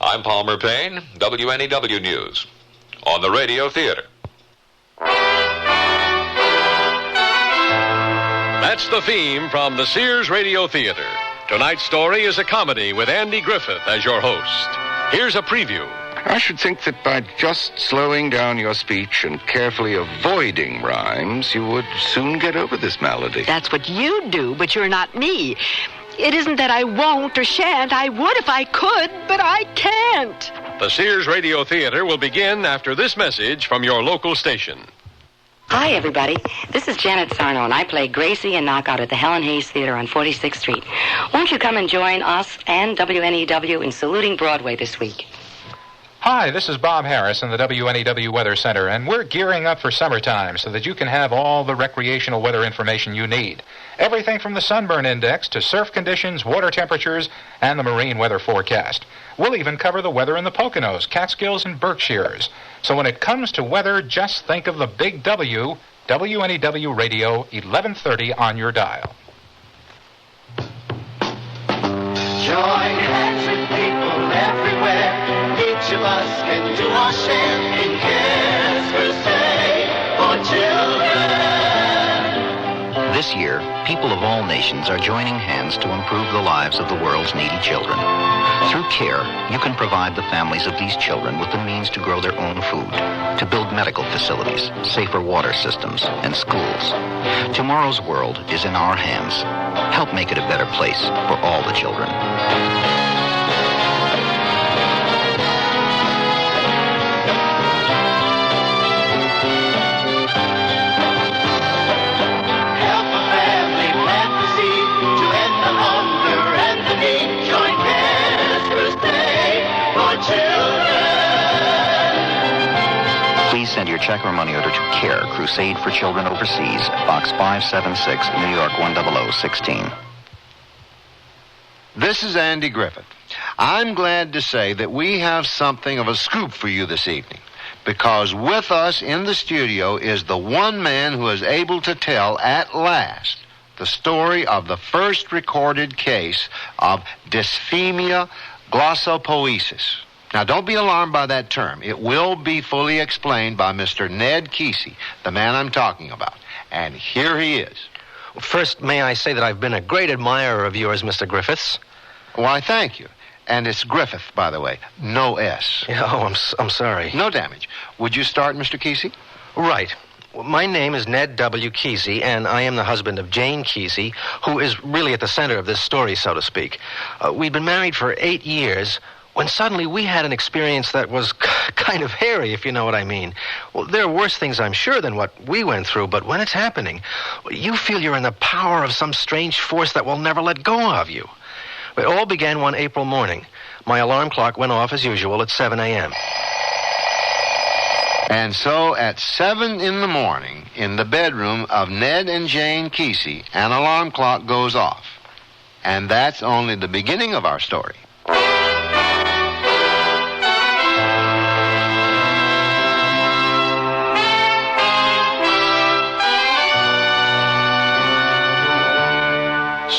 I'm Palmer Payne, WNEW News, on the Radio Theater. That's the theme from the Sears Radio Theater. Tonight's story is a comedy with Andy Griffith as your host. Here's a preview. I should think that by just slowing down your speech and carefully avoiding rhymes, you would soon get over this malady. That's what you do, but you're not me. It isn't that I won't or shan't. I would if I could, but I can't. The Sears Radio Theater will begin after this message from your local station. Hi, everybody. This is Janet Sarno, and I play Gracie and Knockout at the Helen Hayes Theater on 46th Street. Won't you come and join us and WNEW in saluting Broadway this week? Hi, this is Bob Harris in the WNEW Weather Center, and we're gearing up for summertime so that you can have all the recreational weather information you need. Everything from the sunburn index to surf conditions, water temperatures, and the marine weather forecast. We'll even cover the weather in the Poconos, Catskills, and Berkshires. So when it comes to weather, just think of the big W, WNEW Radio, 1130 on your dial. Join hands with people everywhere. Each of us can do our share in Cares Crusade for Children. This year, people of all nations are joining hands to improve the lives of the world's needy children. Through CARE, you can provide the families of these children with the means to grow their own food, to build medical facilities, safer water systems, and schools. Tomorrow's world is in our hands. Help make it a better place for all the children. Send your check or money order to CARE, Crusade for Children Overseas, Box 576, New York 10016. This is Andy Griffith. I'm glad to say that we have something of a scoop for you this evening, because with us in the studio is the one man who is able to tell at last the story of the first recorded case of dysphemia glossopoesis. Now, don't be alarmed by that term. It will be fully explained by Mr. Ned Kesey, the man I'm talking about. And here he is. First, may I say that I've been a great admirer of yours, Mr. Griffiths. Why, thank you. And it's Griffith, by the way. No S. Oh, I'm sorry. No damage. Would you start, Mr. Kesey? Right. My name is Ned W. Kesey, and I am the husband of Jane Kesey, who is really at the center of this story, so to speak. We'd been married for 8 years, when suddenly we had an experience that was kind of hairy, if you know what I mean. Well, there are worse things, I'm sure, than what we went through, but when it's happening, you feel you're in the power of some strange force that will never let go of you. It all began one April morning. My alarm clock went off as usual at 7 a.m. And so at 7 in the morning, in the bedroom of Ned and Jane Kesey, an alarm clock goes off. And that's only the beginning of our story.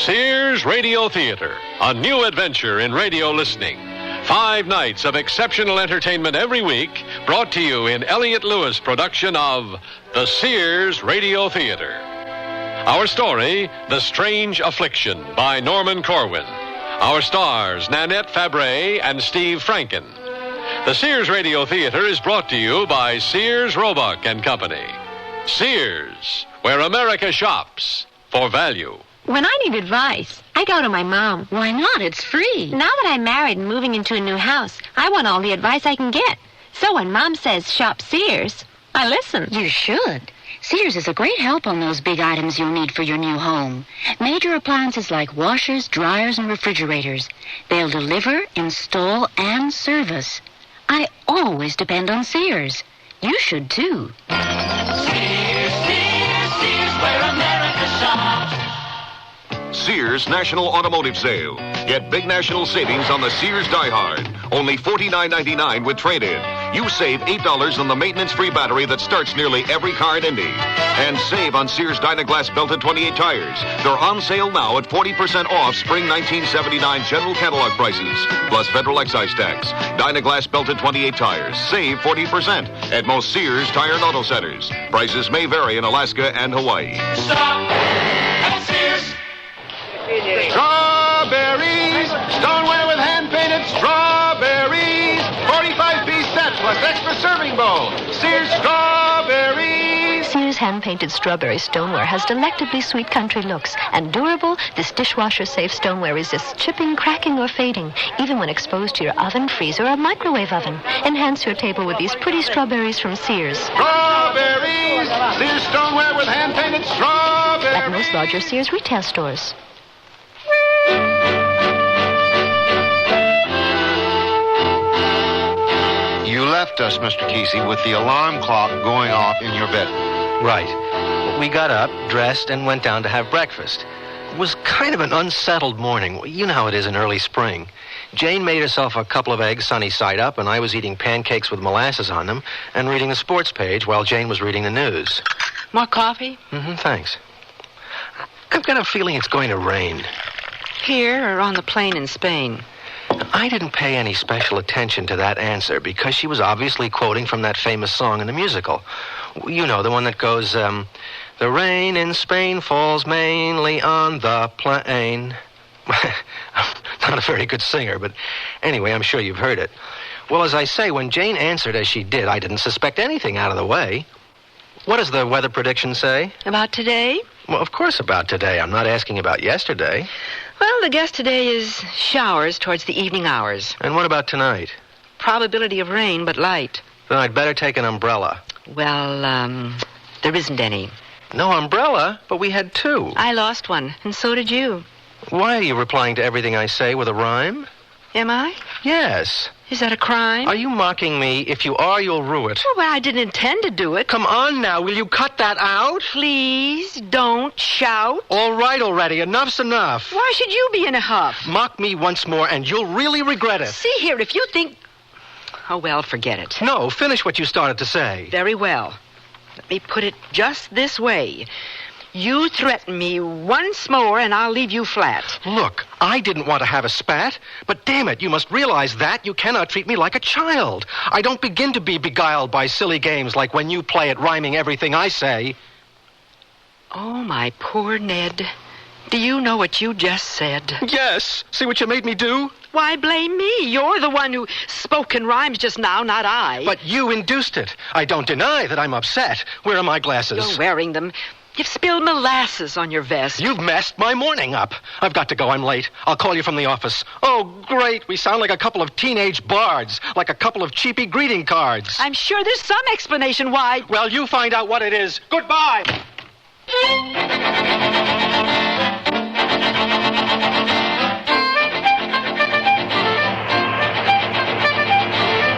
Sears Radio Theater, a new adventure in radio listening. 5 nights of exceptional entertainment every week, brought to you in Elliott Lewis' production of the Sears Radio Theater. Our story, The Strange Affliction by Norman Corwin. Our stars, Nanette Fabray and Steve Franken. The Sears Radio Theater is brought to you by Sears Roebuck and Company. Sears, where America shops for value. When I need advice, I go to my mom. Why not? It's free. Now that I'm married and moving into a new house, I want all the advice I can get. So when Mom says shop Sears, I listen. You should. Sears is a great help on those big items you'll need for your new home. Major appliances like washers, dryers, and refrigerators. They'll deliver, install, and service. I always depend on Sears. You should, too. Sears, Sears, Sears, where America shops. Sears National Automotive Sale. Get big national savings on the Sears Die Hard. Only $49.99 with trade-in. You save $8 on the maintenance-free battery that starts nearly every car at Indy. And save on Sears Dynaglass belted 28 tires. They're on sale now at 40% off spring 1979 general catalog prices, plus federal excise tax. Dynaglass belted 28 tires. Save 40% at most Sears Tire and Auto Centers. Prices may vary in Alaska and Hawaii. Stop at Sears. Strawberries! Stoneware with hand-painted strawberries! 45-piece set plus extra serving bowl. Sears Strawberries! Sears hand-painted strawberry stoneware has delectably sweet country looks. And durable, this dishwasher-safe stoneware resists chipping, cracking, or fading, even when exposed to your oven, freezer, or microwave oven. Enhance your table with these pretty strawberries from Sears. Strawberries! Sears Stoneware with hand-painted strawberries! At most larger Sears retail stores. You left us, Mr. Kesey, with the alarm clock going off in your bedroom. Right. We got up, dressed, and went down to have breakfast. It was kind of an unsettled morning. You know how it is in early spring. Jane made herself a couple of eggs sunny side up, and I was eating pancakes with molasses on them and reading the sports page while Jane was reading the news. More coffee? Thanks. I've got a feeling it's going to rain. Here or on the plane in Spain? I didn't pay any special attention to that answer because she was obviously quoting from that famous song in the musical. You know, the one that goes, the rain in Spain falls mainly on the plain. I'm not a very good singer, but anyway, I'm sure you've heard it. Well, as I say, when Jane answered as she did, I didn't suspect anything out of the way. What does the weather prediction say? About today? Well, of course about today. I'm not asking about yesterday. Well, the guess today is showers towards the evening hours. And what about tonight? Probability of rain, but light. Then I'd better take an umbrella. Well, there isn't any. No umbrella? But we had two. I lost one, and so did you. Why are you replying to everything I say with a rhyme? Am I? Yes. Is that a crime? Are you mocking me? If you are, you'll rue it. Well, I didn't intend to do it. Come on now. Will you cut that out? Please, don't shout. All right already. Enough's enough. Why should you be in a huff? Mock me once more, and you'll really regret it. See here, if you think... Oh, well, forget it. No, finish what you started to say. Very well. Let me put it just this way. You threaten me once more, and I'll leave you flat. Look, I didn't want to have a spat, but damn it, you must realize that you cannot treat me like a child. I don't begin to be beguiled by silly games like when you play at rhyming everything I say. Oh, my poor Ned. Do you know what you just said? Yes. See what you made me do? Why blame me? You're the one who spoke in rhymes just now, not I. But you induced it. I don't deny that I'm upset. Where are my glasses? You're wearing them. You've spilled molasses on your vest. You've messed my morning up. I've got to go. I'm late. I'll call you from the office. Oh, great. We sound like a couple of teenage bards, like a couple of cheapy greeting cards. I'm sure there's some explanation why. Well, you find out what it is. Goodbye.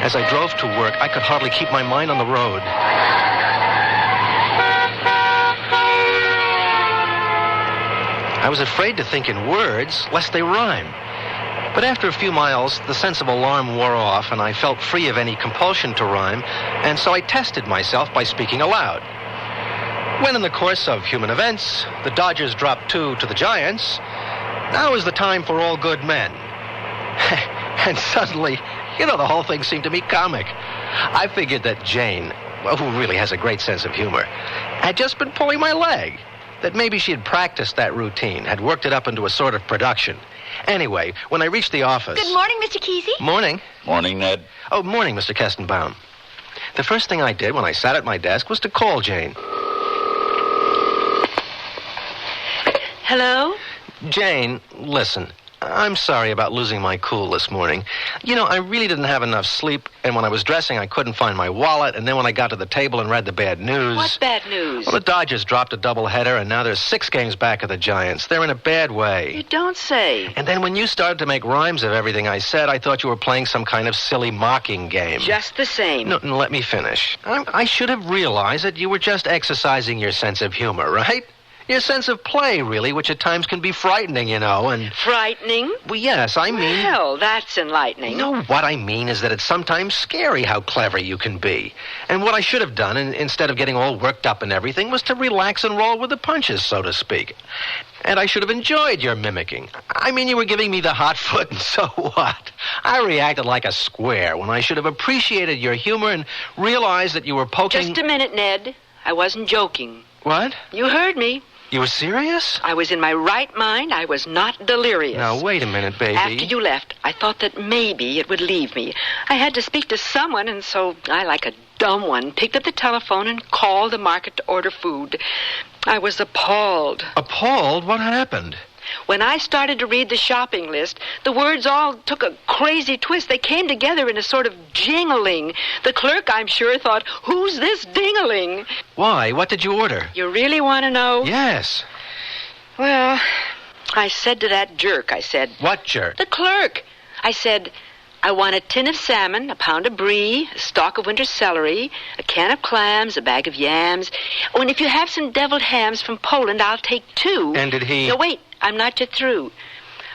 As I drove to work, I could hardly keep my mind on the road. I was afraid to think in words, lest they rhyme. But after a few miles, the sense of alarm wore off, and I felt free of any compulsion to rhyme, and so I tested myself by speaking aloud. When in the course of human events, the Dodgers dropped 2 to the Giants, now is the time for all good men. And suddenly, the whole thing seemed to me comic. I figured that Jane, who really has a great sense of humor, had just been pulling my leg. That maybe she had practiced that routine, had worked it up into a sort of production. Anyway, when I reached the office... Good morning, Mr. Kesey. Morning. Morning, Ned. Oh, morning, Mr. Kestenbaum. The first thing I did when I sat at my desk was to call Jane. Hello? Jane, listen. I'm sorry about losing my cool this morning. I really didn't have enough sleep, and when I was dressing, I couldn't find my wallet, and then when I got to the table and read the bad news... What bad news? Well, the Dodgers dropped a doubleheader, and now they're 6 games back of the Giants. They're in a bad way. You don't say. And then when you started to make rhymes of everything I said, I thought you were playing some kind of silly mocking game. Just the same. No, let me finish. I should have realized that you were just exercising your sense of humor, right? Your sense of play, really, which at times can be frightening, you know, and... Frightening? Well, yes, I mean... Well, that's enlightening. No, what I mean is that it's sometimes scary how clever you can be. And what I should have done, instead of getting all worked up and everything, was to relax and roll with the punches, so to speak. And I should have enjoyed your mimicking. I mean, you were giving me the hot foot, and so what? I reacted like a square when I should have appreciated your humor and realized that you were poking... Just a minute, Ned. I wasn't joking. What? You heard me. You were serious? I was in my right mind. I was not delirious. Now, wait a minute, baby. After you left, I thought that maybe it would leave me. I had to speak to someone, and so I, like a dumb one, picked up the telephone and called the market to order food. I was appalled. Appalled? What happened? When I started to read the shopping list, the words all took a crazy twist. They came together in a sort of jingling. The clerk, I'm sure, thought, who's this dingling? Why? What did you order? You really want to know? Yes. Well, I said to that jerk, I said... What jerk? The clerk. I said, I want a tin of salmon, a pound of brie, a stalk of winter celery, a can of clams, a bag of yams. Oh, and if you have some deviled hams from Poland, I'll take 2. And did he... No, wait, I'm not yet through.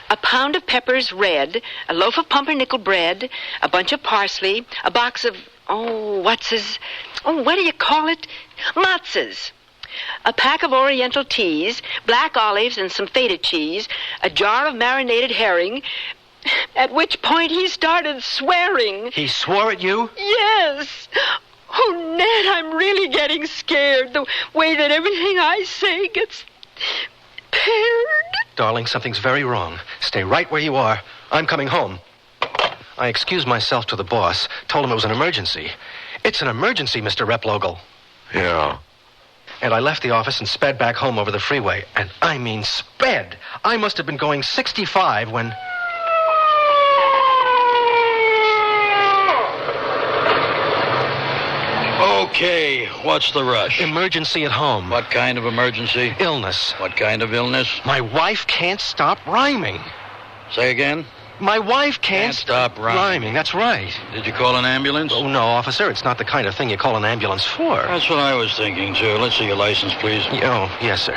A pound of peppers red, a loaf of pumpernickel bread, a bunch of parsley, a box of... what do you call it? Matzahs. A pack of oriental teas, black olives and some feta cheese, a jar of marinated herring... At which point he started swearing. He swore at you? Yes. Oh, Ned, I'm really getting scared. The way that everything I say gets paired. Darling, something's very wrong. Stay right where you are. I'm coming home. I excused myself to the boss, told him it was an emergency. It's an emergency, Mr. Replogle. Yeah. And I left the office and sped back home over the freeway. And I mean sped. I must have been going 65 when... Okay, what's the rush? Emergency at home. What kind of emergency? Illness. What kind of illness? My wife can't stop rhyming. Say again? My wife can't stop rhyming. That's right. Did you call an ambulance? Oh, no, officer. It's not the kind of thing you call an ambulance for. That's what I was thinking, too. Let's see your license, please. Oh, yes, sir.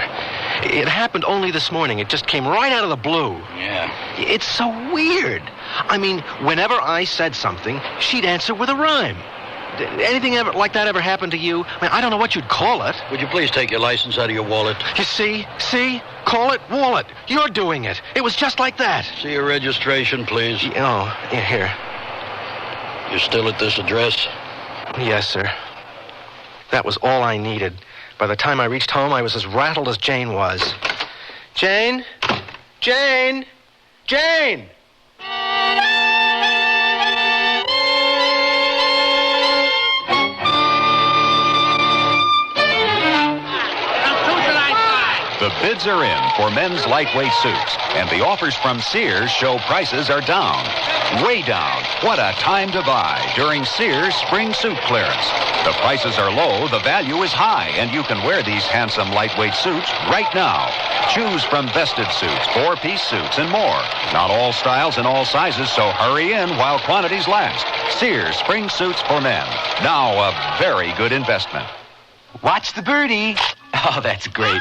It happened only this morning. It just came right out of the blue. Yeah. It's so weird. I mean, whenever I said something, she'd answer with a rhyme. Anything like that ever happen to you? I mean, I don't know what you'd call it. Would you please take your license out of your wallet? You see? Call it wallet. You're doing it. It was just like that. See your registration, please. Here. You're still at this address? Yes, sir. That was all I needed. By the time I reached home, I was as rattled as Jane was. Jane? Jane? Jane! The bids are in for men's lightweight suits, and the offers from Sears show prices are down. Way down. What a time to buy during Sears spring suit clearance. The prices are low, the value is high, and you can wear these handsome lightweight suits right now. Choose from vested suits, 4-piece suits, and more. Not all styles and all sizes, so hurry in while quantities last. Sears spring suits for men. Now a very good investment. Watch the birdie. Oh, that's great.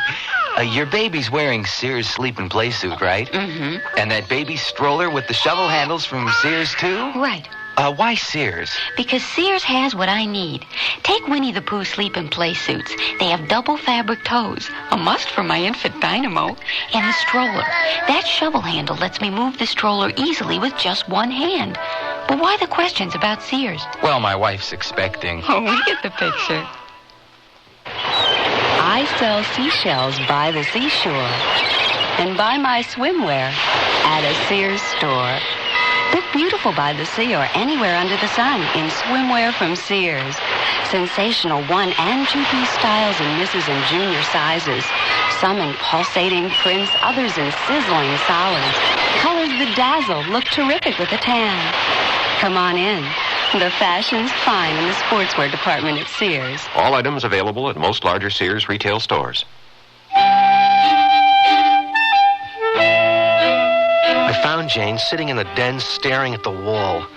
Your baby's wearing Sears sleep and play suit, right? Mm-hmm. And that baby stroller with the shovel handles from Sears, too? Right. Why Sears? Because Sears has what I need. Take Winnie the Pooh sleep and play suits. They have double fabric toes, a must for my infant Dynamo, and the stroller. That shovel handle lets me move the stroller easily with just one hand. But why the questions about Sears? Well, my wife's expecting. Oh, we get the picture. I sell seashells by the seashore and buy my swimwear at a Sears store. Look beautiful by the sea or anywhere under the sun in swimwear from Sears. Sensational 1- and 2-piece styles in Mrs. and Junior sizes. Some in pulsating prints, others in sizzling solids. Colors that dazzle, look terrific with a tan. Come on in. The fashion's fine in the sportswear department at Sears. All items available at most larger Sears retail stores. I found Jane sitting in the den staring at the wall.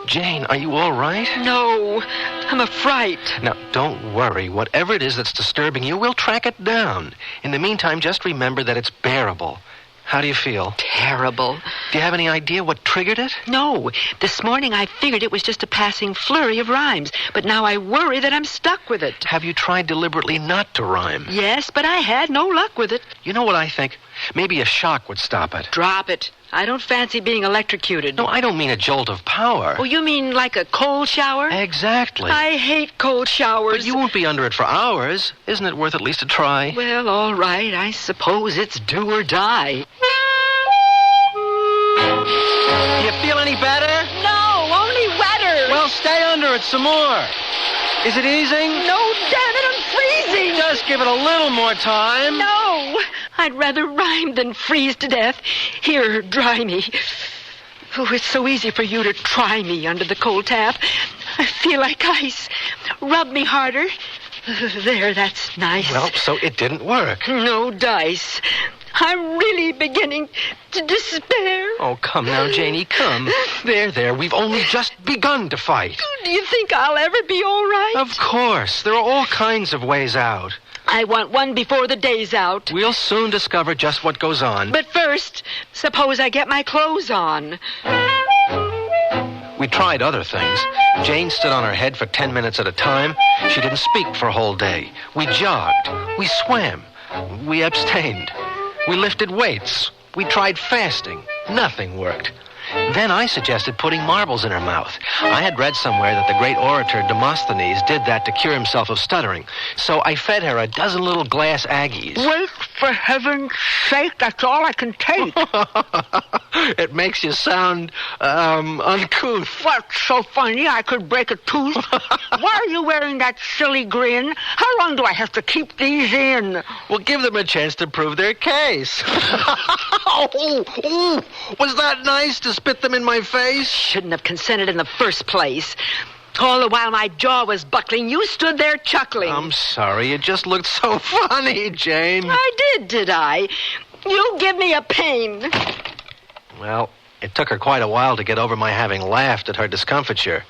Jane, are you all right? No, I'm a fright. Now, don't worry. Whatever it is that's disturbing you, we'll track it down. In the meantime, just remember that it's bearable. How do you feel? Terrible. Do you have any idea what triggered it? No. This morning I figured it was just a passing flurry of rhymes, but now I worry that I'm stuck with it. Have you tried deliberately not to rhyme? Yes, but I had no luck with it. You know what I think? Maybe a shock would stop it. Drop it. I don't fancy being electrocuted. No, I don't mean a jolt of power. Oh, you mean like a cold shower? Exactly. I hate cold showers. But you won't be under it for hours. Isn't it worth at least a try? Well, all right. I suppose it's do or die. Do you feel any better? No, only wetter. Well, stay under it some more. Is it easing? No, damn it, I'm freezing. Just give it a little more time. No, I'd rather rhyme than freeze to death. Here, dry me. Oh, it's so easy for you to try me under the cold tap. I feel like ice. Rub me harder. There, that's nice. Well, so it didn't work. No dice. I'm really beginning to despair. Oh, come now, Janie, come. There. We've only just begun to fight. Do you think I'll ever be all right? Of course. There are all kinds of ways out. I want one before the day's out. We'll soon discover just what goes on. But first, suppose I get my clothes on. We tried other things. Jane stood on her head for 10 minutes at a time. She didn't speak for a whole day. We jogged. We swam. We abstained. We lifted weights. We tried fasting. Nothing worked. Then I suggested putting marbles in her mouth. I had read somewhere that the great orator Demosthenes did that to cure himself of stuttering. So I fed her a dozen little glass Aggies. Wait, for heaven's sake, that's all I can take. It makes you sound, uncouth. What's so funny? I could break a tooth. Why are you wearing that silly grin? How long do I have to keep these in? We'll give them a chance to prove their case. Oh, was that nice to spit them in my face? Shouldn't have consented in the first place. All the while my jaw was buckling, you stood there chuckling. I'm sorry. It just looked so funny, Jane. I did I? You give me a pain. Well, it took her quite a while to get over my having laughed at her discomfiture.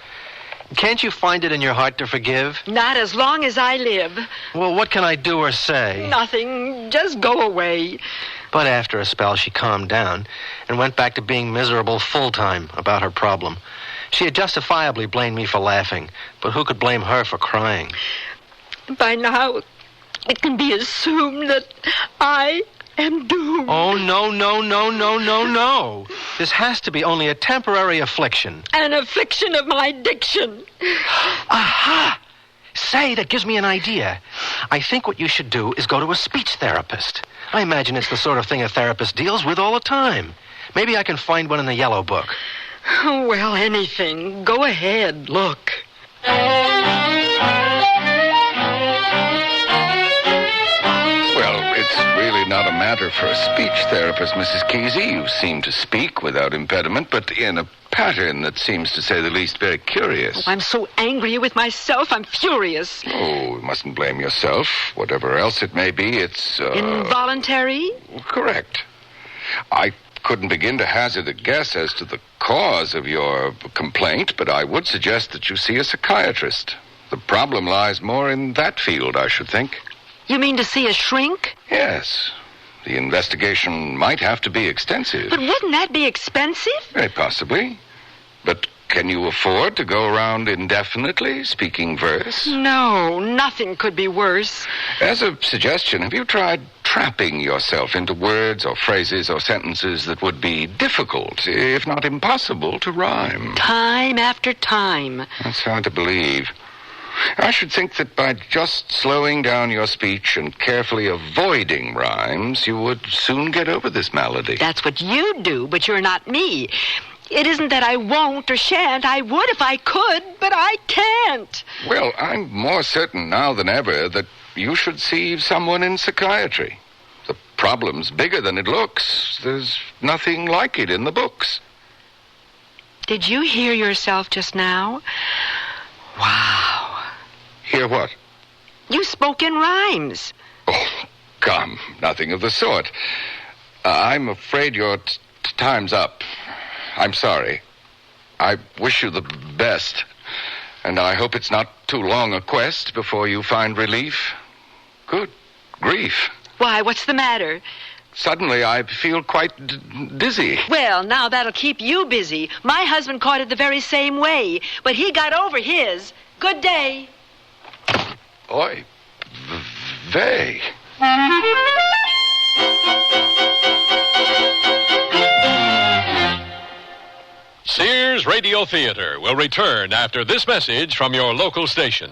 Can't you find it in your heart to forgive? Not as long as I live. Well, what can I do or say? Nothing. Just go away. But after a spell, she calmed down and went back to being miserable full-time about her problem. She had justifiably blamed me for laughing, but who could blame her for crying? By now, it can be assumed that I am doomed. Oh, no. This has to be only a temporary affliction. An affliction of my diction. Aha! Say, that gives me an idea. I think what you should do is go to a speech therapist. I imagine it's the sort of thing a therapist deals with all the time. Maybe I can find one in the yellow book. Well, anything. Go ahead. Look. Well, it's really not a matter for a speech therapist, Mrs. Kesey. You seem to speak without impediment, but in a pattern that seems, to say the least, very curious. Oh, I'm so angry with myself, I'm furious. Oh, you mustn't blame yourself. Whatever else it may be, it's, Involuntary? Correct. I couldn't begin to hazard a guess as to the cause of your complaint, but I would suggest that you see a psychiatrist. The problem lies more in that field, I should think. You mean to see a shrink? Yes. The investigation might have to be extensive. But wouldn't that be expensive? Very possibly. But can you afford to go around indefinitely speaking verse? No, nothing could be worse. As a suggestion, have you tried trapping yourself into words or phrases or sentences that would be difficult, if not impossible, to rhyme? Time after time. That's hard to believe. I should think that by just slowing down your speech and carefully avoiding rhymes, you would soon get over this malady. That's what you do, but you're not me. It isn't that I won't or shan't. I would if I could, but I can't. Well, I'm more certain now than ever that you should see someone in psychiatry. The problem's bigger than it looks. There's nothing like it in the books. Did you hear yourself just now? Wow. Hear what? You spoke in rhymes. Oh, come, nothing of the sort. I'm afraid your time's up. I'm sorry. I wish you the best. And I hope it's not too long a quest before you find relief. Good grief. Why, what's the matter? Suddenly I feel quite dizzy. Well, now that'll keep you busy. My husband caught it the very same way, but he got over his. Good day. Oy vey. Sears Radio Theater will return after this message from your local station.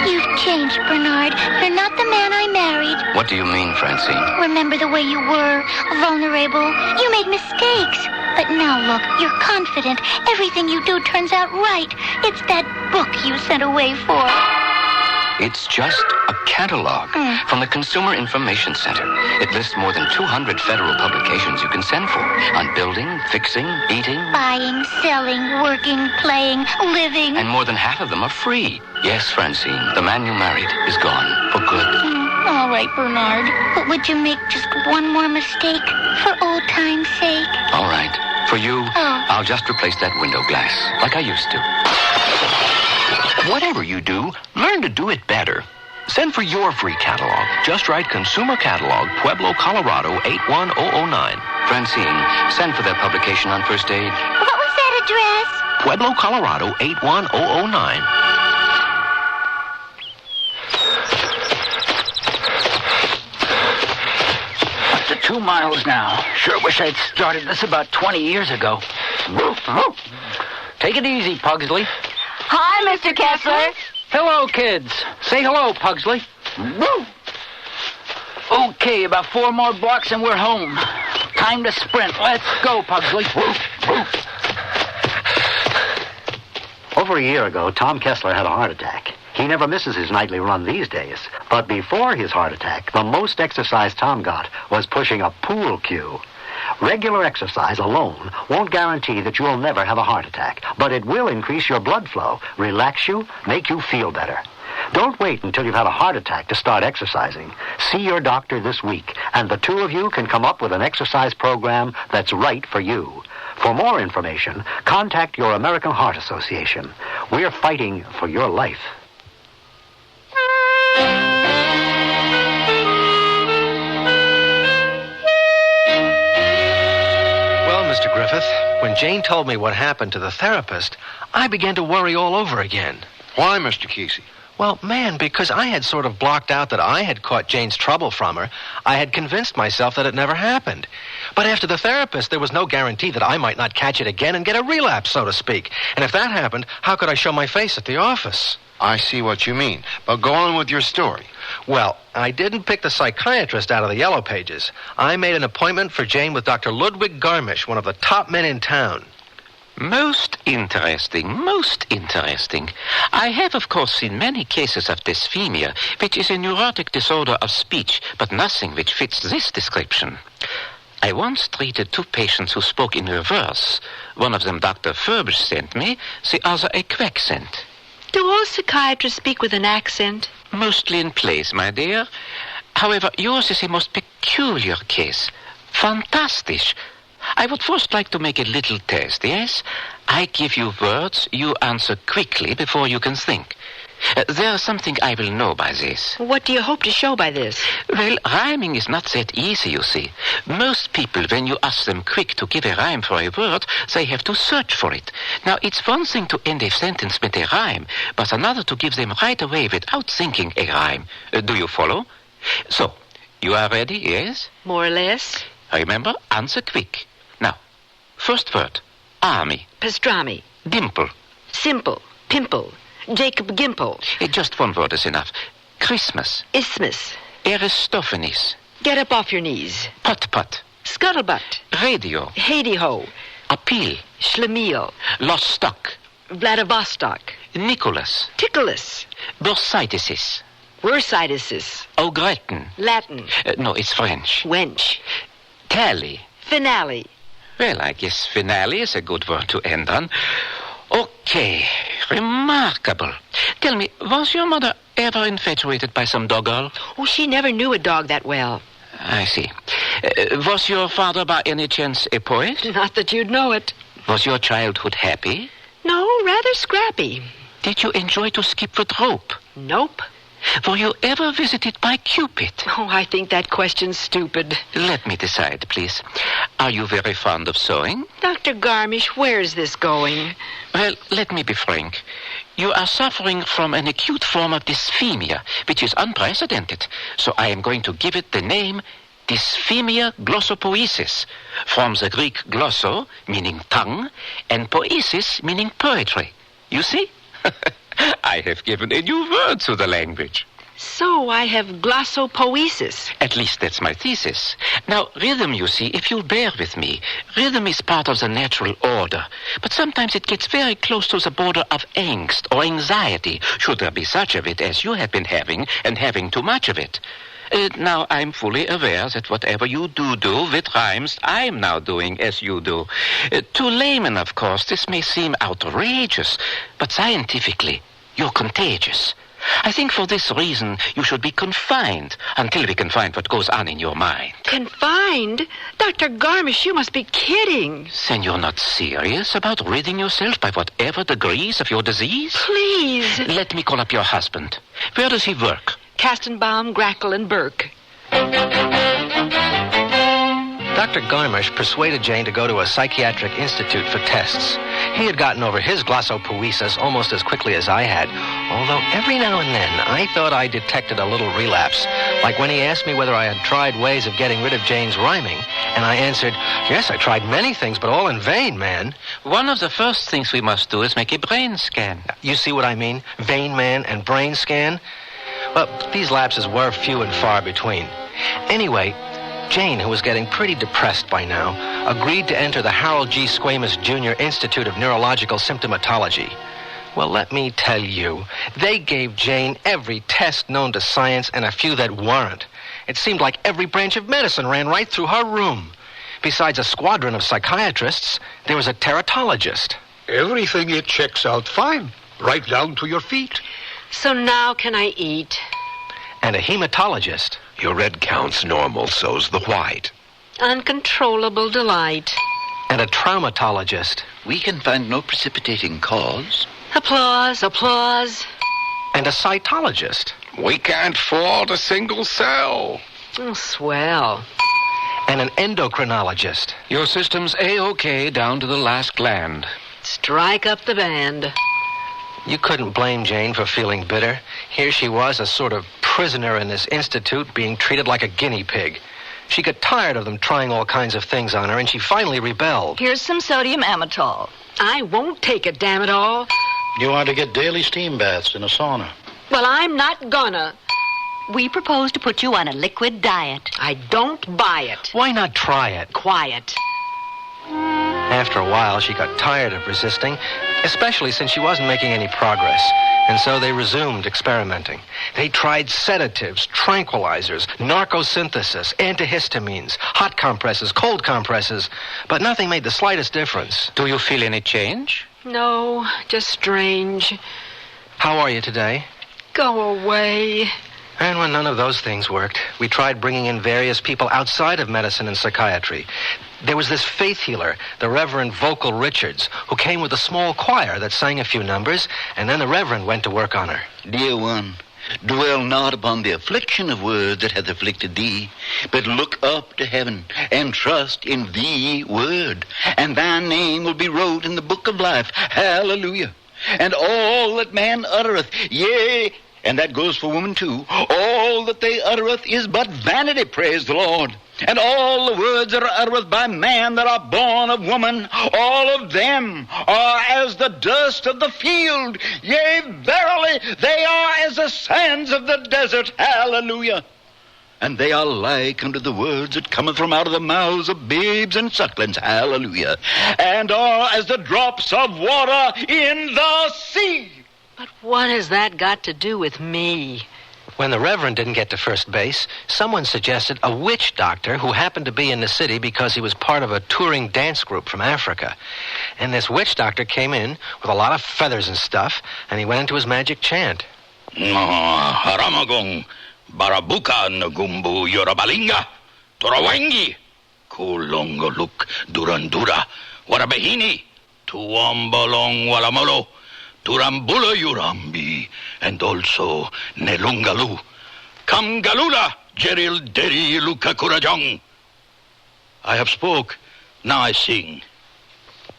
You've changed, Bernard. You're not the man I married. What do you mean, Francine? Remember the way you were, vulnerable. You made mistakes. But now look, you're confident. Everything you do turns out right. It's that book you sent away for. It's just a catalog from the Consumer Information Center. It lists more than 200 federal publications you can send for on building, fixing, eating. Buying, selling, working, playing, living. And more than half of them are free. Yes, Francine, the man you married is gone for good. All right, Bernard. But would you make just one more mistake for old time's sake? All right. For you, I'll just replace that window glass like I used to. Whatever you do, learn to do it better. Send for your free catalog. Just write Consumer Catalog, Pueblo, Colorado, 81009. Francine, send for that publication on First Aid. What was that address? Pueblo, Colorado, 81009. Up to 2 miles now. Sure wish I'd started this about 20 years ago. Take it easy, Pugsley. Hi, Mr. Kessler. Hello, kids. Say hello, Pugsley. Okay, about 4 more blocks and we're home. Time to sprint. Let's go, Pugsley. Over a year ago, Tom Kessler had a heart attack. He never misses his nightly run these days. But before his heart attack, the most exercise Tom got was pushing a pool cue. Regular exercise alone won't guarantee that you'll never have a heart attack, but it will increase your blood flow, relax you, make you feel better. Don't wait until you've had a heart attack to start exercising. See your doctor this week, and the two of you can come up with an exercise program that's right for you. For more information, contact your American Heart Association. We're fighting for your life. Mr. Griffith, when Jane told me what happened to the therapist, I began to worry all over again. Why, Mr. Kesey? Well, man, because I had sort of blocked out that I had caught Jane's trouble from her, I had convinced myself that it never happened. But after the therapist, there was no guarantee that I might not catch it again and get a relapse, so to speak. And if that happened, how could I show my face at the office? I see what you mean. But go on with your story. Well, I didn't pick the psychiatrist out of the yellow pages. I made an appointment for Jane with Dr. Ludwig Garmisch, one of the top men in town. Most interesting, most interesting. I have, of course, seen many cases of dysphonia, which is a neurotic disorder of speech, but nothing which fits this description. I once treated 2 patients who spoke in reverse. One of them Dr. Furbsch sent me, the other a quack sent. Do all psychiatrists speak with an accent? Mostly in place, my dear. However, yours is a most peculiar case. Fantastic. I would first like to make a little test, yes? I give you words, you answer quickly before you can think. There's something I will know by this. What do you hope to show by this? Well, rhyming is not that easy, you see. Most people, when you ask them quick to give a rhyme for a word, they have to search for it. Now, it's one thing to end a sentence with a rhyme, but another to give them right away without thinking a rhyme. Do you follow? So, you are ready, yes? More or less. Remember, answer quick. Now, first word, army. Pastrami. Dimple. Simple. Pimple. Jacob Gimple. Just one word is enough. Christmas. Isthmus. Aristophanes. Get up off your knees. Putt-putt. Scuttlebutt. Radio. Hady-ho. Appeal. Schlemiel. Lost stock. Vladivostok. Nicholas. Tickleus. Bursitis. Bursitis. Augretten. Latin. No, it's French. Wench. Tally. Finale. Well, I guess finale is a good word to end on. Okay, remarkable. Tell me, was your mother ever infatuated by some dog girl? Oh, she never knew a dog that well. I see. Was your father by any chance a poet? Not that you'd know it. Was your childhood happy? No, rather scrappy. Did you enjoy to skip with rope? Nope. Were you ever visited by Cupid? Oh, I think that question's stupid. Let me decide, please. Are you very fond of sewing? Dr. Garmisch, where's this going? Well, let me be frank. You are suffering from an acute form of dysthymia, which is unprecedented. So I am going to give it the name dysthymia glossopoesis, from the Greek glosso, meaning tongue, and poesis, meaning poetry. You see? I have given a new word to the language. So I have glossopoesis. At least that's my thesis. Now, rhythm, you see, if you'll bear with me, rhythm is part of the natural order. But sometimes it gets very close to the border of angst or anxiety, should there be such of it as you have been having, and having too much of it. Now, I'm fully aware that whatever you do with rhymes, I'm now doing as you do. To laymen, of course, this may seem outrageous, but scientifically, you're contagious. I think for this reason, you should be confined until we can find what goes on in your mind. Confined? Dr. Garmisch, you must be kidding. Then you're not serious about ridding yourself by whatever degrees of your disease? Please. Let me call up your husband. Where does he work? Kastenbaum, Grackle, and Burke. Dr. Garmisch persuaded Jane to go to a psychiatric institute for tests. He had gotten over his glossopoesis almost as quickly as I had, although every now and then I thought I detected a little relapse, like when he asked me whether I had tried ways of getting rid of Jane's rhyming, and I answered, yes, I tried many things, but all in vain, man. One of the first things we must do is make a brain scan. You see what I mean? Vain man and brain scan? Well, these lapses were few and far between. Anyway, Jane, who was getting pretty depressed by now, agreed to enter the Harold G. Squamous Jr. Institute of Neurological Symptomatology. Well, let me tell you, they gave Jane every test known to science and a few that weren't. It seemed like every branch of medicine ran right through her room. Besides a squadron of psychiatrists, there was a teratologist. Everything it checks out fine, right down to your feet. So now can I eat? And a hematologist. Your red count's normal, so's the white. Uncontrollable delight. And a traumatologist. We can find no precipitating cause. Applause, applause. And a cytologist. We can't fault a single cell. Oh, swell. And an endocrinologist. Your system's A-OK down to the last gland. Strike up the band. You couldn't blame Jane for feeling bitter. Here she was, a sort of prisoner in this institute, being treated like a guinea pig. She got tired of them trying all kinds of things on her, and she finally rebelled. Here's some sodium amytal. I won't take it, damn it all. You want to get daily steam baths in a sauna. Well, I'm not gonna. We propose to put you on a liquid diet. I don't buy it. Why not try it? Quiet. After a while, she got tired of resisting, especially since she wasn't making any progress. And so they resumed experimenting. They tried sedatives, tranquilizers, narcosynthesis, antihistamines, hot compresses, cold compresses, but nothing made the slightest difference. Do you feel any change? No, just strange. How are you today? Go away. And when none of those things worked, we tried bringing in various people outside of medicine and psychiatry. There was this faith healer, the Reverend Vocal Richards, who came with a small choir that sang a few numbers, and then the Reverend went to work on her. Dear one, dwell not upon the affliction of words that hath afflicted thee, but look up to heaven and trust in the word, and thy name will be wrote in the book of life. Hallelujah. And all that man uttereth, yea, and that goes for woman too, all that they uttereth is but vanity, praise the Lord. And all the words that are uttereth by man that are born of woman, all of them are as the dust of the field. Yea, verily, they are as the sands of the desert. Hallelujah. And they are like unto the words that cometh from out of the mouths of babes and sucklings. Hallelujah. And are as the drops of water in the sea. But what has that got to do with me? When the Reverend didn't get to first base, someone suggested a witch doctor who happened to be in the city because he was part of a touring dance group from Africa. And this witch doctor came in with a lot of feathers and stuff, and he went into his magic chant. Haramagong, Barabuka Nagumbu Yorabalinga, Torawangi, Kulongoluk Durandura, Warabahini, Tuambalong Walamolo, Turambula Yurambi, and also Nelungalu. Kamgalula, Jeril Deri Lukakurajong. I have spoke, now I sing.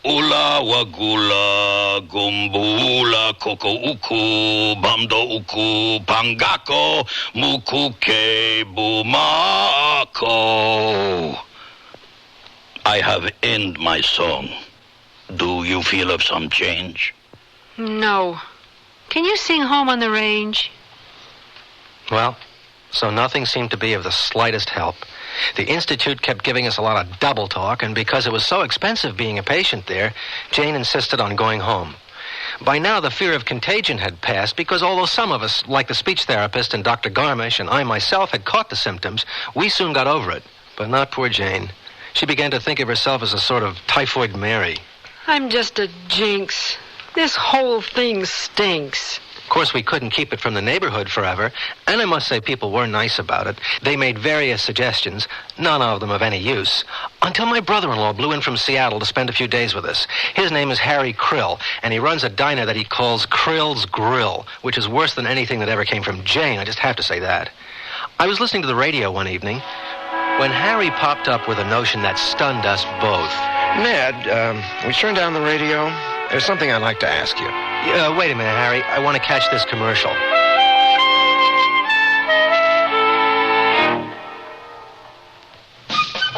Ula wagula, gumbula, koko uku, bamdo uku, pangako, mukuke, bumako. I have end my song. Do you feel of some change? No. Can you sing Home on the Range? Well, so nothing seemed to be of the slightest help. The Institute kept giving us a lot of double talk, and because it was so expensive being a patient there, Jane insisted on going home. By now, the fear of contagion had passed because although some of us, like the speech therapist and Dr. Garmish and I myself, had caught the symptoms, we soon got over it. But not poor Jane. She began to think of herself as a sort of typhoid Mary. I'm just a jinx. This whole thing stinks. Of course, we couldn't keep it from the neighborhood forever, and I must say people were nice about it. They made various suggestions, none of them of any use, until my brother-in-law blew in from Seattle to spend a few days with us. His name is Harry Krill, and he runs a diner that he calls Krill's Grill, which is worse than anything that ever came from Jane, I just have to say that. I was listening to the radio one evening when Harry popped up with a notion that stunned us both. Ned, we turned down the radio. There's something I'd like to ask you. Wait a minute, Harry. I want to catch this commercial.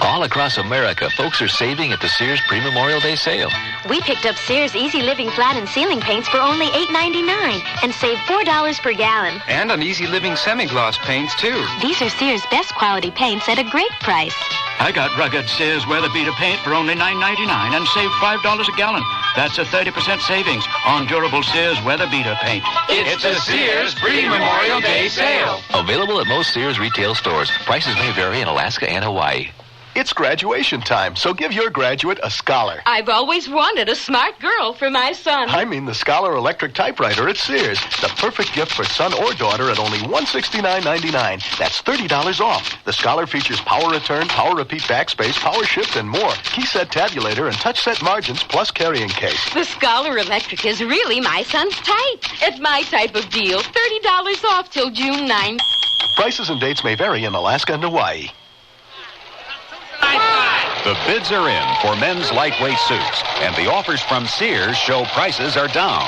All across America, folks are saving at the Sears Pre-Memorial Day sale. We picked up Sears Easy Living Flat and Ceiling Paints for only $8.99 and saved $4 per gallon. And on Easy Living Semi-Gloss paints, too. These are Sears' best quality paints at a great price. I got rugged Sears Weather Beater paint for only $9.99 and saved $5 a gallon. That's a 30% savings on durable Sears Weather Beater paint. It's a Sears Pre-Memorial Day sale. Available at most Sears retail stores. Prices may vary in Alaska and Hawaii. It's graduation time, so give your graduate a Scholar. I've always wanted a smart girl for my son. I mean the Scholar electric typewriter at Sears. The perfect gift for son or daughter at only $169.99. That's $30 off. The Scholar features power return, power repeat backspace, power shift, and more. Key set tabulator and touch set margins plus carrying case. The Scholar electric is really my son's type. It's my type of deal. $30 off till June 9th. Prices and dates may vary in Alaska and Hawaii. The bids are in for men's lightweight suits, and the offers from Sears show prices are down.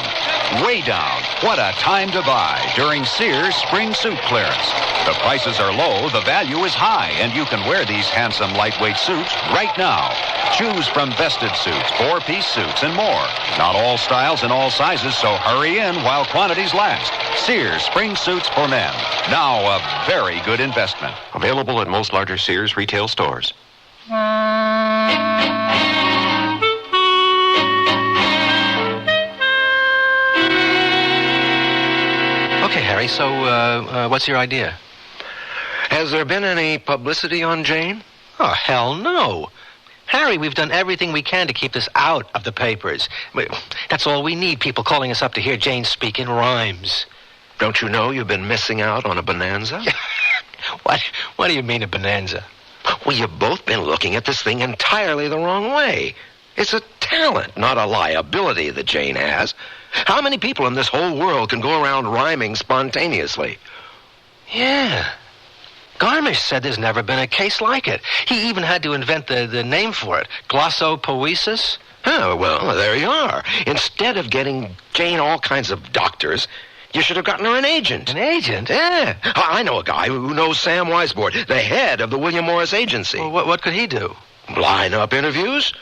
Way down. What a time to buy during Sears spring suit clearance. The prices are low, the value is high, and you can wear these handsome lightweight suits right now. Choose from vested suits, four-piece suits, and more. Not all styles and all sizes, so hurry in while quantities last. Sears spring suits for men. Now a very good investment. Available at most larger Sears retail stores. Okay, Harry, so what's your idea? Has there been any publicity on Jane? Oh, hell no. Harry, we've done everything we can to keep this out of the papers. That's all we need, people calling us up to hear Jane speak in rhymes. Don't you know you've been missing out on a bonanza? What do you mean, a bonanza? Well, you've both been looking at this thing entirely the wrong way. It's a talent, not a liability that Jane has. How many people in this whole world can go around rhyming spontaneously? Yeah. Garmish said there's never been a case like it. He even had to invent the name for it. Glossopoesis? Oh, well, there you are. Instead of getting Jane all kinds of doctors, you should have gotten her an agent. An agent? Yeah. I know a guy who knows Sam Weisbord, the head of the William Morris Agency. Well, what could he do? Line up interviews.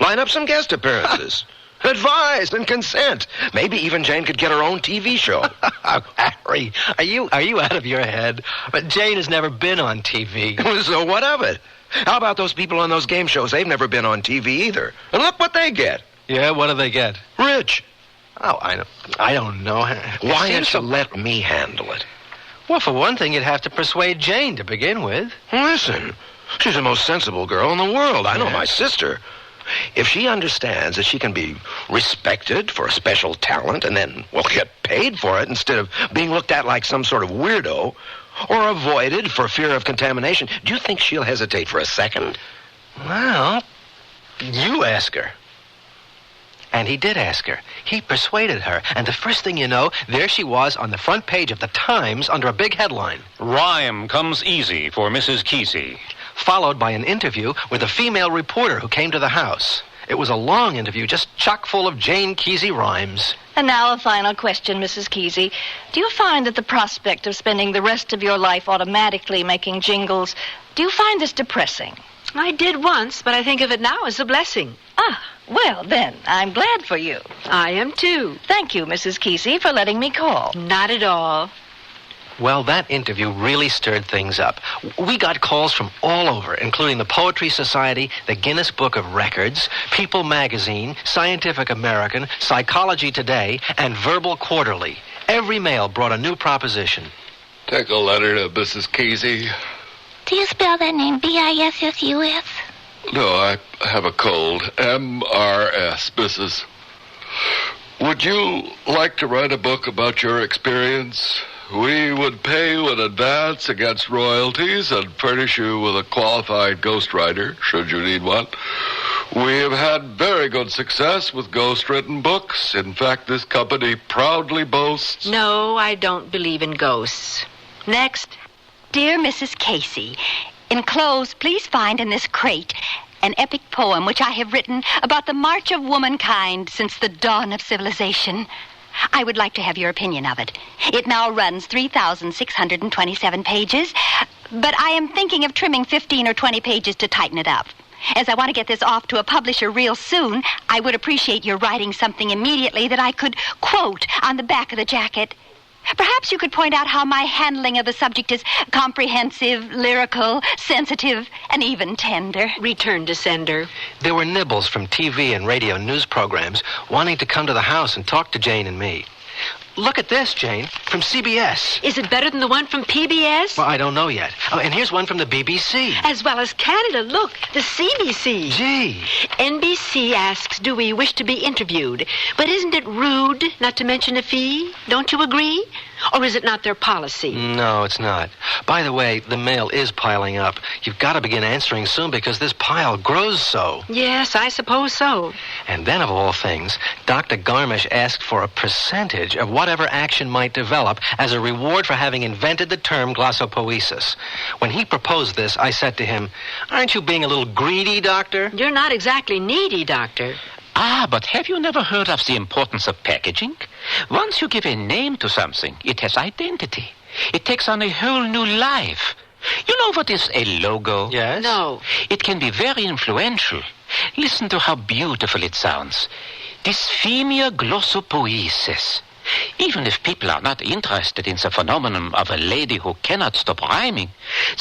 Line up some guest appearances. Advise and consent. Maybe even Jane could get her own TV show. Harry, are you out of your head? But Jane has never been on TV. So what of it? How about those people on those game shows? They've never been on TV either. And look what they get. Yeah, what do they get? Rich. Oh, I don't know. Why don't you let me handle it? Well, for one thing, you'd have to persuade Jane to begin with. Listen, she's the most sensible girl in the world. I know my sister. If she understands that she can be respected for a special talent and then, well, get paid for it instead of being looked at like some sort of weirdo or avoided for fear of contamination, do you think she'll hesitate for a second? Well, you ask her. And he did ask her. He persuaded her. And the first thing you know, there she was on the front page of the Times under a big headline. Rhyme comes easy for Mrs. Kesey. Followed by an interview with a female reporter who came to the house. It was a long interview, just chock full of Jane Kesey rhymes. And now a final question, Mrs. Kesey. Do you find that the prospect of spending the rest of your life automatically making jingles, do you find this depressing? I did once, but I think of it now as a blessing. Ah, well, then, I'm glad for you. I am, too. Thank you, Mrs. Kesey, for letting me call. Not at all. Well, that interview really stirred things up. We got calls from all over, including the Poetry Society, the Guinness Book of Records, People Magazine, Scientific American, Psychology Today, and Verbal Quarterly. Every mail brought a new proposition. Take a letter to Mrs. Kesey. Do you spell that name B-I-S-S-U-S? No, I have a cold. M-R-S, Mrs. Would you like to write a book about your experience? We would pay you in advance against royalties and furnish you with a qualified ghostwriter, should you need one. We have had very good success with ghost-written books. In fact, this company proudly boasts... No, I don't believe in ghosts. Next. Dear Mrs. Kesey, enclosed, please find in this crate an epic poem which I have written about the march of womankind since the dawn of civilization. I would like to have your opinion of it. It now runs 3,627 pages, but I am thinking of trimming 15 or 20 pages to tighten it up. As I want to get this off to a publisher real soon, I would appreciate your writing something immediately that I could quote on the back of the jacket. Perhaps you could point out how my handling of the subject is comprehensive, lyrical, sensitive, and even tender. Return to sender. There were nibbles from TV and radio news programs wanting to come to the house and talk to Jane and me. Look at this, Jane, from CBS. Is it better than the one from PBS? Well, I don't know yet. Oh, and here's one from the BBC. As well as Canada. Look, the CBC. Gee. NBC asks, do we wish to be interviewed? But isn't it rude not to mention a fee? Don't you agree? Or is it not their policy? No, it's not. By the way, the mail is piling up. You've got to begin answering soon because this pile grows so. Yes, I suppose so. And then, of all things, Dr. Garmish asked for a percentage of whatever action might develop as a reward for having invented the term glossopoesis. When he proposed this, I said to him, aren't you being a little greedy, Doctor? You're not exactly needy, Doctor. Ah, but have you never heard of the importance of packaging? Once you give a name to something, it has identity. It takes on a whole new life. You know what is a logo? Yes. No. It can be very influential. Listen to how beautiful it sounds. Dysphemia glossopoesis. Even if people are not interested in the phenomenon of a lady who cannot stop rhyming,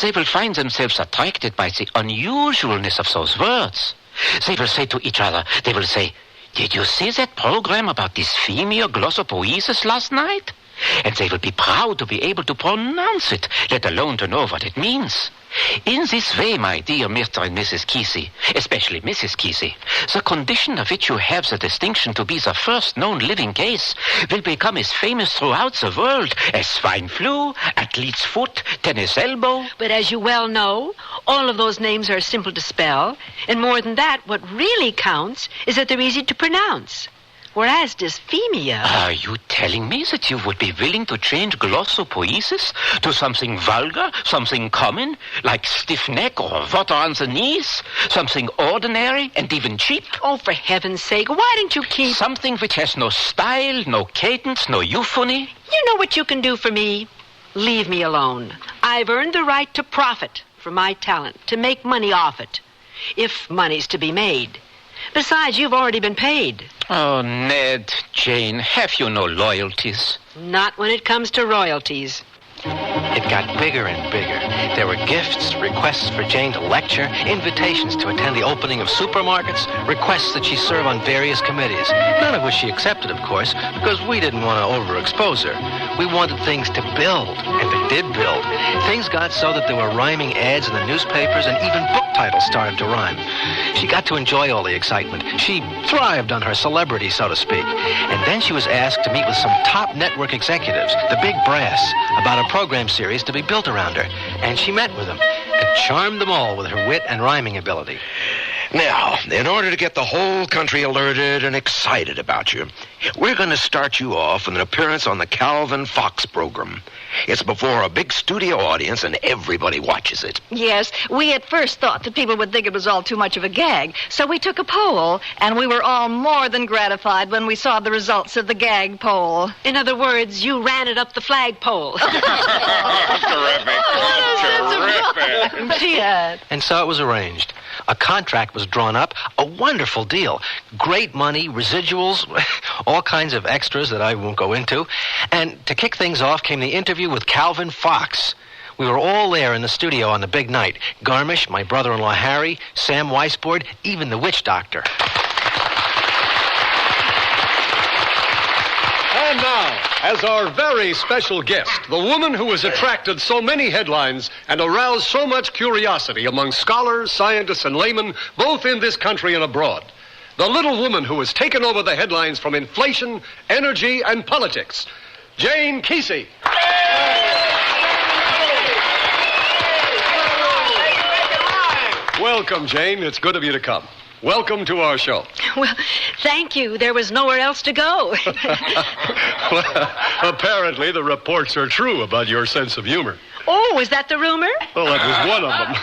they will find themselves attracted by the unusualness of those words. They will say to each other, they will say, did you see that program about dysphemia glossopoesis last night? And they will be proud to be able to pronounce it, let alone to know what it means. In this way, my dear Mr. and Mrs. Kesey, especially Mrs. Kesey, the condition of which you have the distinction to be the first known living case will become as famous throughout the world as swine flu, athlete's foot, tennis elbow. But as you well know, all of those names are simple to spell, and more than that, what really counts is that they're easy to pronounce. Whereas dysphemia... Are you telling me that you would be willing to change glossopoesis to something vulgar, something common, like stiff neck or water on the knees? Something ordinary and even cheap? Oh, for heaven's sake, why don't you keep... Something which has no style, no cadence, no euphony? You know what you can do for me? Leave me alone. I've earned the right to profit from my talent, to make money off it, if money's to be made. Besides, you've already been paid. Oh, Ned, Jane, have you no loyalties? Not when it comes to royalties. It got bigger and bigger. There were gifts, requests for Jane to lecture, invitations to attend the opening of supermarkets, requests that she serve on various committees, none of which she accepted, of course, because we didn't want to overexpose her. We wanted things to build, and they did build. Things got so that there were rhyming ads in the newspapers, and even book titles started to rhyme. She got to enjoy all the excitement. She thrived on her celebrity, so to speak. And then she was asked to meet with some top network executives, the big brass, about a program series to be built around her. And she met with them and charmed them all with her wit and rhyming ability. Now, in order to get the whole country alerted and excited about you, we're going to start you off with an appearance on the Calvin Fox program. It's before a big studio audience and everybody watches it. Yes, we at first thought that people would think it was all too much of a gag, so we took a poll, and we were all more than gratified when we saw the results of the gag poll. In other words, you ran it up the flagpole. Terrific. She had. And so it was arranged. A contract was drawn up, a wonderful deal. Great money, residuals, all kinds of extras that I won't go into. And to kick things off came the interview with Calvin Fox. We were all there in the studio on the big night. Garmisch, my brother-in-law Harry, Sam Weisbord, even the witch doctor. And now, as our very special guest, the woman who has attracted so many headlines and aroused so much curiosity among scholars, scientists, and laymen, both in this country and abroad. The little woman who has taken over the headlines from inflation, energy, and politics. Jane Kesey. Welcome, Jane. It's good of you to come. Welcome to our show. Well, thank you. There was nowhere else to go. Well, apparently the reports are true about your sense of humor. Oh, is that the rumor? Well, that was one of them.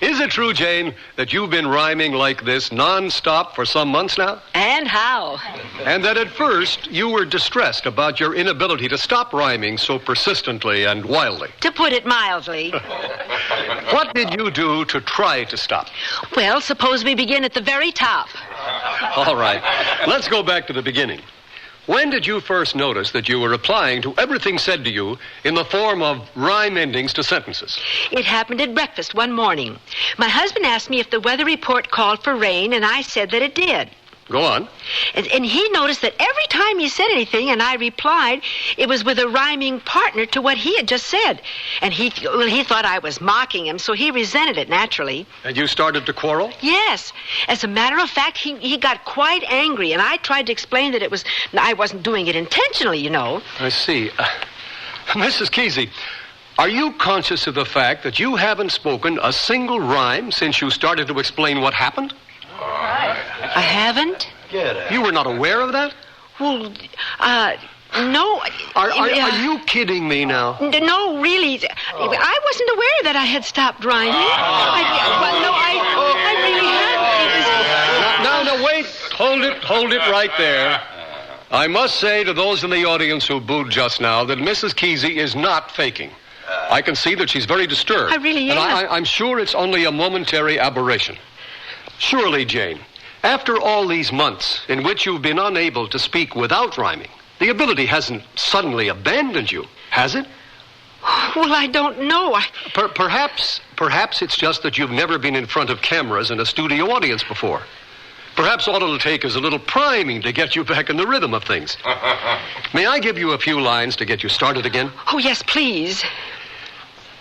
Is it true, Jane, that you've been rhyming like this nonstop for some months now? And how? And that at first you were distressed about your inability to stop rhyming so persistently and wildly. To put it mildly. What did you do to try to stop? Well, suppose we begin at the very top. All right. Let's go back to the beginning. When did you first notice that you were replying to everything said to you in the form of rhyme endings to sentences? It happened at breakfast one morning. My husband asked me if the weather report called for rain, and I said that it did. Go on. And he noticed that every time he said anything and I replied, it was with a rhyming partner to what he had just said. And he thought I was mocking him, so he resented it, naturally. And you started to quarrel? Yes. As a matter of fact, he got quite angry, and I tried to explain that I wasn't doing it intentionally, you know. I see. Mrs. Kesey, are you conscious of the fact that you haven't spoken a single rhyme since you started to explain what happened? I haven't? You were not aware of that? Well, no. Are you kidding me now? No, really. I wasn't aware that I had stopped rhyming. I really hadn't. Now, wait. Hold it right there. I must say to those in the audience who booed just now that Mrs. Kesey is not faking. I can see that she's very disturbed. I really am. And I'm sure it's only a momentary aberration. Surely, Jane, after all these months in which you've been unable to speak without rhyming, the ability hasn't suddenly abandoned you, has it? Well, I don't know. Perhaps it's just that you've never been in front of cameras and a studio audience before. Perhaps all it'll take is a little priming to get you back in the rhythm of things. May I give you a few lines to get you started again? Oh, yes, please.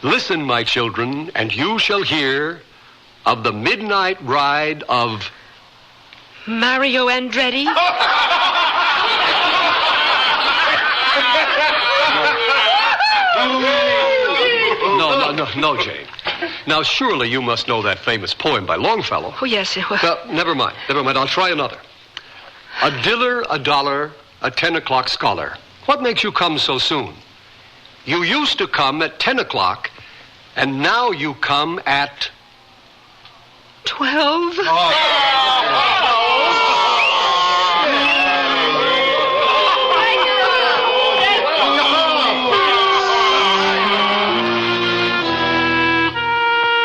Listen, my children, and you shall hear of the midnight ride of Mario Andretti? No, Jane. Now, surely you must know that famous poem by Longfellow. Oh, yes. Never mind. I'll try another. A diller, a dollar, a 10 o'clock scholar. What makes you come so soon? You used to come at 10 o'clock, and now you come at 12?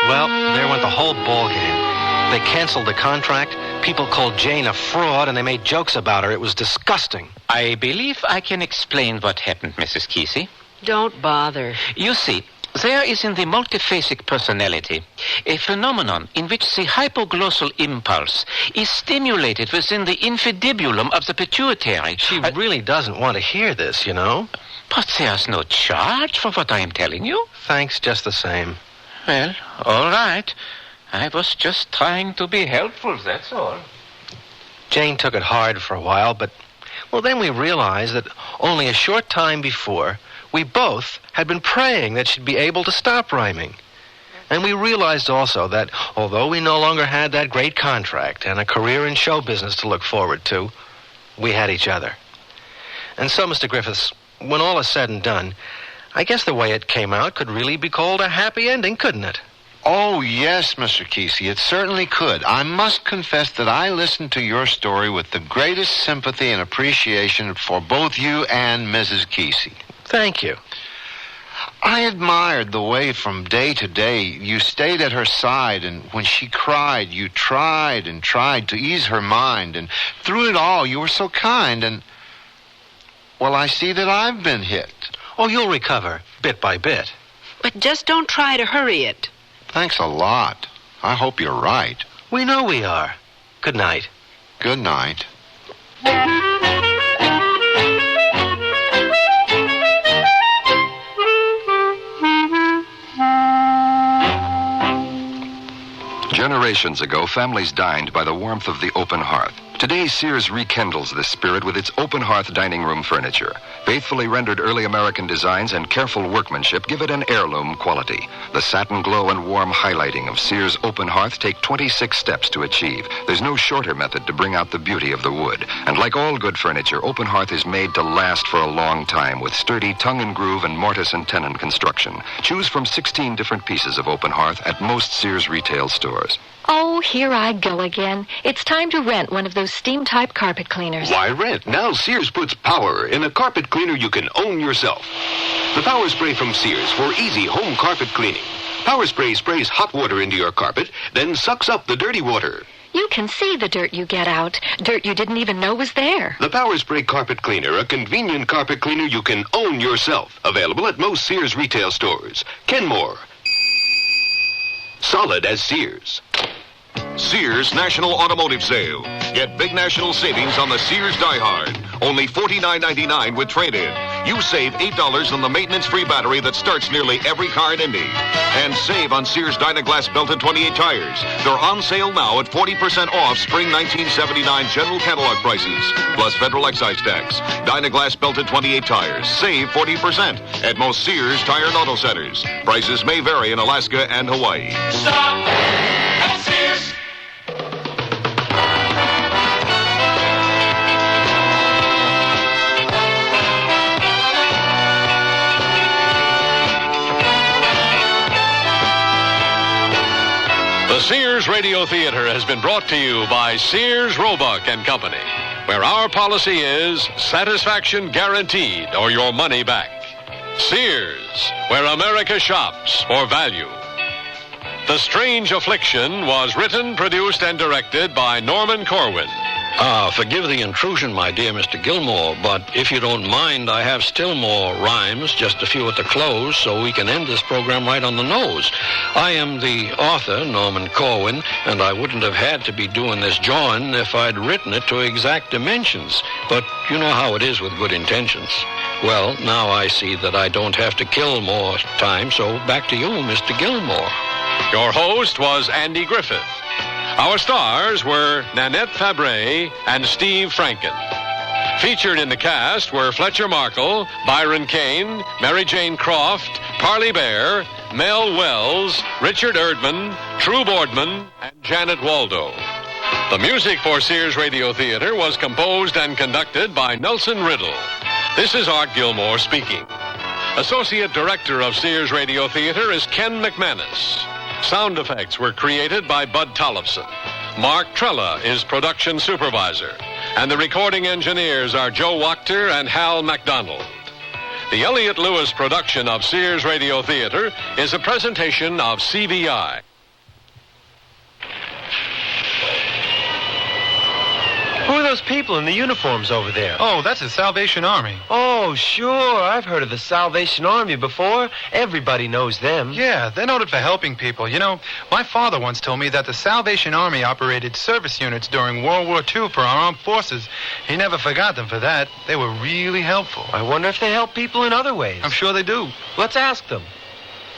Well, there went the whole ball game. They canceled the contract. People called Jane a fraud, and they made jokes about her. It was disgusting. I believe I can explain what happened, Mrs. Kesey. Don't bother. You see, there is in the multiphasic personality a phenomenon in which the hypoglossal impulse is stimulated within the infundibulum of the pituitary. She really doesn't want to hear this, you know. But there's no charge for what I am telling you. Thanks just the same. Well, all right. I was just trying to be helpful, that's all. Jane took it hard for a while, but, well, then we realized that only a short time before, we both had been praying that she'd be able to stop rhyming. And we realized also that although we no longer had that great contract and a career in show business to look forward to, we had each other. And so, Mr. Griffiths, when all is said and done, I guess the way it came out could really be called a happy ending, couldn't it? Oh, yes, Mr. Kesey, it certainly could. I must confess that I listened to your story with the greatest sympathy and appreciation for both you and Mrs. Kesey. Thank you. I admired the way from day to day you stayed at her side, and when she cried, you tried and tried to ease her mind, and through it all, you were so kind, and, well, I see that I've been hit. Oh, you'll recover, bit by bit. But just don't try to hurry it. Thanks a lot. I hope you're right. We know we are. Good night. Good night. Generations ago, families dined by the warmth of the open hearth. Today, Sears rekindles this spirit with its open hearth dining room furniture. Faithfully rendered early American designs and careful workmanship give it an heirloom quality. The satin glow and warm highlighting of Sears open hearth take 26 steps to achieve. There's no shorter method to bring out the beauty of the wood. And like all good furniture, open hearth is made to last for a long time with sturdy tongue and groove and mortise and tenon construction. Choose from 16 different pieces of open hearth at most Sears retail stores. Oh, here I go again. It's time to rent one of those steam-type carpet cleaners. Why rent? Now Sears puts power in a carpet cleaner you can own yourself. The Power Spray from Sears for easy home carpet cleaning. Power Spray sprays hot water into your carpet, then sucks up the dirty water. You can see the dirt you get out. Dirt you didn't even know was there. The Power Spray Carpet Cleaner, a convenient carpet cleaner you can own yourself. Available at most Sears retail stores. Kenmore. Solid as Sears. Sears National Automotive Sale. Get big national savings on the Sears Die Hard. Only $49.99 with trade-in. You save $8 on the maintenance-free battery that starts nearly every car in Indy. And save on Sears Dynaglass belted 28 tires. They're on sale now at 40% off spring 1979 general catalog prices, plus federal excise tax. Dynaglass belted 28 tires. Save 40% at most Sears Tire and Auto Centers. Prices may vary in Alaska and Hawaii. Stop at Sears. The Sears Radio Theater has been brought to you by Sears Roebuck and Company, where our policy is satisfaction guaranteed or your money back. Sears, where America shops for value. The Strange Affliction was written, produced, and directed by Norman Corwin. Forgive the intrusion, my dear Mr. Gilmore, but if you don't mind, I have still more rhymes, just a few at the close, so we can end this program right on the nose. I am the author, Norman Corwin, and I wouldn't have had to be doing this drawing if I'd written it to exact dimensions. But you know how it is with good intentions. Well, now I see that I don't have to kill more time, so back to you, Mr. Gilmore. Your host was Andy Griffith. Our stars were Nanette Fabray and Steve Franken. Featured in the cast were Fletcher Markle, Byron Kane, Mary Jane Croft, Parley Bear, Mel Wells, Richard Erdman, True Boardman, and Janet Waldo. The music for Sears Radio Theater was composed and conducted by Nelson Riddle. This is Art Gilmore speaking. Associate Director of Sears Radio Theater is Ken McManus. Sound effects were created by Bud Tollefson. Mark Trella is production supervisor. And the recording engineers are Joe Wachter and Hal MacDonald. The Elliott Lewis production of Sears Radio Theater is a presentation of CBI. Who are those people in the uniforms over there? Oh, that's the Salvation Army. Oh, sure. I've heard of the Salvation Army before. Everybody knows them. Yeah, they're noted for helping people. You know, my father once told me that the Salvation Army operated service units during World War II for our armed forces. He never forgot them for that. They were really helpful. I wonder if they help people in other ways. I'm sure they do. Let's ask them.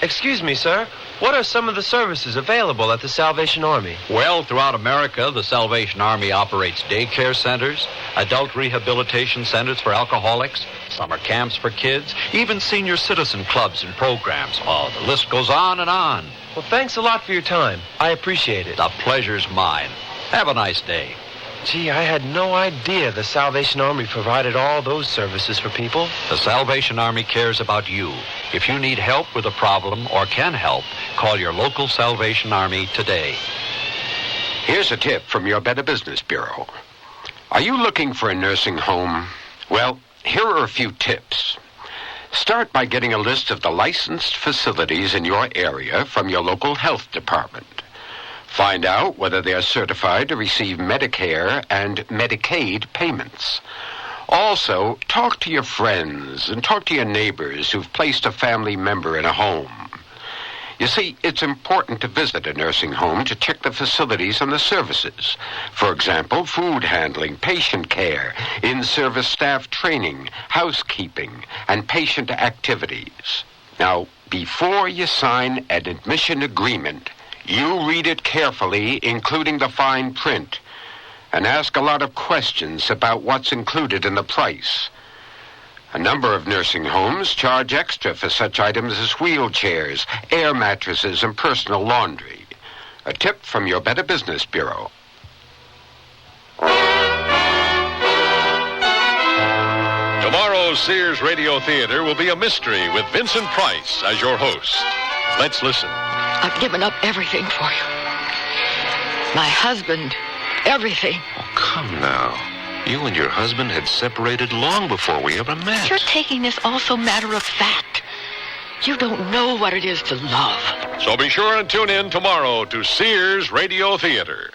Excuse me, sir. What are some of the services available at the Salvation Army? Well, throughout America, the Salvation Army operates daycare centers, adult rehabilitation centers for alcoholics, summer camps for kids, even senior citizen clubs and programs. Oh, the list goes on and on. Well, thanks a lot for your time. I appreciate it. The pleasure's mine. Have a nice day. Gee, I had no idea the Salvation Army provided all those services for people. The Salvation Army cares about you. If you need help with a problem or can help, call your local Salvation Army today. Here's a tip from your Better Business Bureau. Are you looking for a nursing home? Well, here are a few tips. Start by getting a list of the licensed facilities in your area from your local health department. Find out whether they are certified to receive Medicare and Medicaid payments. Also, talk to your friends and talk to your neighbors who've placed a family member in a home. You see, it's important to visit a nursing home to check the facilities and the services. For example, food handling, patient care, in-service staff training, housekeeping, and patient activities. Now, before you sign an admission agreement, you read it carefully, including the fine print, and ask a lot of questions about what's included in the price. A number of nursing homes charge extra for such items as wheelchairs, air mattresses, and personal laundry. A tip from your Better Business Bureau. Tomorrow's Sears Radio Theater will be a mystery with Vincent Price as your host. Let's listen. I've given up everything for you. My husband, everything. Oh, come now. You and your husband had separated long before we ever met. You're taking this all so matter of fact. You don't know what it is to love. So be sure and tune in tomorrow to Sears Radio Theater.